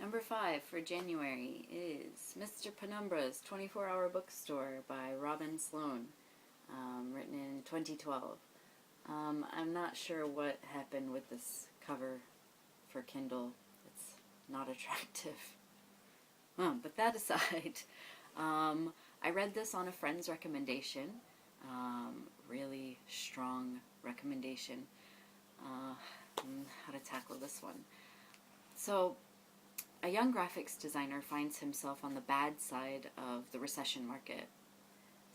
Number 5 for January is Mr. Penumbra's 24-Hour Bookstore by Sloan, written in 2012. I'm not sure what happened with this cover for Kindle. It's not attractive. But that aside, I read this on a friend's recommendation. Really strong recommendation. How to tackle this one. So, a young graphics designer finds himself on the bad side of the recession market.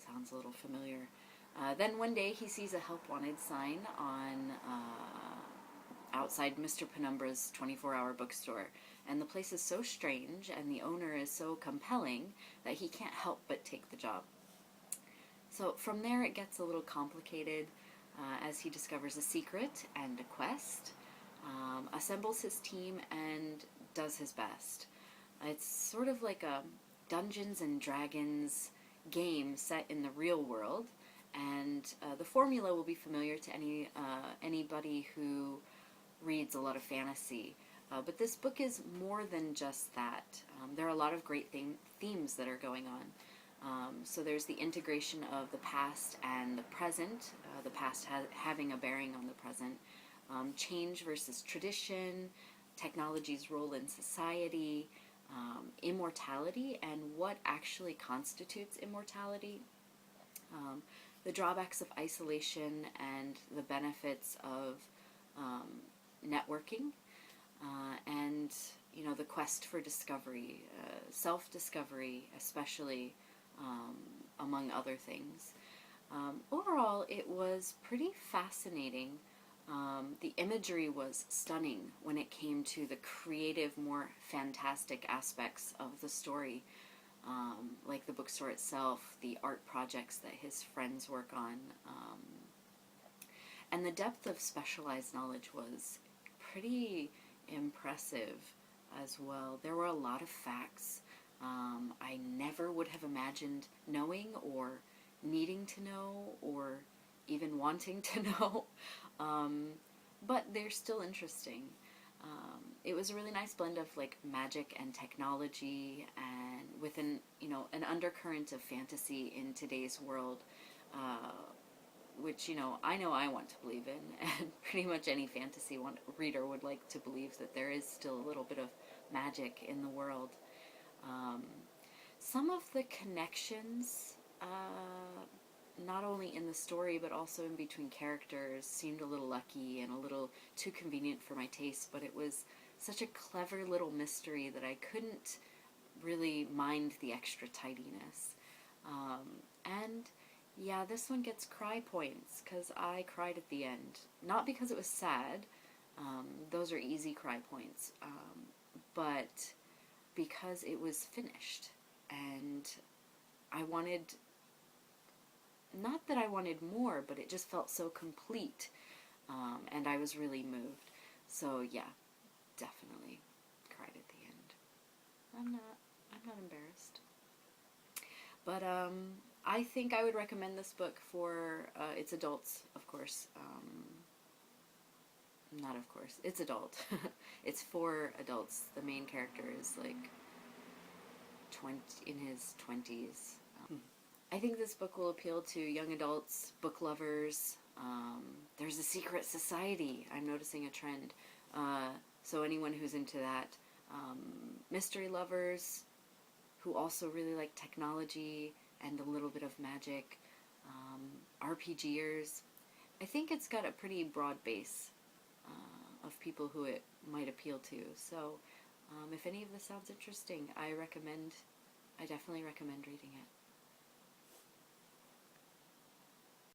Sounds a little familiar. Then one day he sees a help wanted sign on outside Mr. Penumbra's 24-hour bookstore. And the place is so strange and the owner is so compelling that he can't help but take the job. So from there it gets a little complicated as he discovers a secret and a quest, assembles his team, and does his best. It's sort of like a Dungeons and Dragons game set in the real world, and the formula will be familiar to anybody who reads a lot of fantasy. But this book is more than just that. There are a lot of great themes that are going on. So there's the integration of the past and the present, the past having a bearing on the present, change versus tradition, technology's role in society, immortality and what actually constitutes immortality, the drawbacks of isolation and the benefits of networking, and the quest for discovery, self-discovery especially, among other things. Overall, it was pretty fascinating. The imagery was stunning when it came to the creative, more fantastic aspects of the story, like the bookstore itself, the art projects that his friends work on, and the depth of specialized knowledge was pretty impressive as well. There were a lot of facts I never would have imagined knowing or needing to know or even wanting to know, but they're still interesting. It was a really nice blend of like magic and technology, and with an undercurrent of fantasy in today's world, which I know I want to believe in, and pretty much any fantasy reader would like to believe that there is still a little bit of magic in the world. Some of the connections, not only in the story but also in between characters, seemed a little lucky and a little too convenient for my taste, but it was such a clever little mystery that I couldn't really mind the extra tidiness. And yeah, this one gets cry points because I cried at the end. Not because it was sad, those are easy cry points, but because it was finished and I wanted, not that I wanted more, but it just felt so complete, and I was really moved. So yeah, definitely cried at the end. I'm not embarrassed. But I think I would recommend this book for, it's adults, of course. Not of course, it's adult. It's for adults. The main character is like in his 20s. I think this book will appeal to young adults, book lovers. There's a secret society. I'm noticing a trend. So anyone who's into that. Mystery lovers who also really like technology and a little bit of magic. RPGers. I think it's got a pretty broad base of people who it might appeal to. So if any of this sounds interesting, I definitely recommend reading it.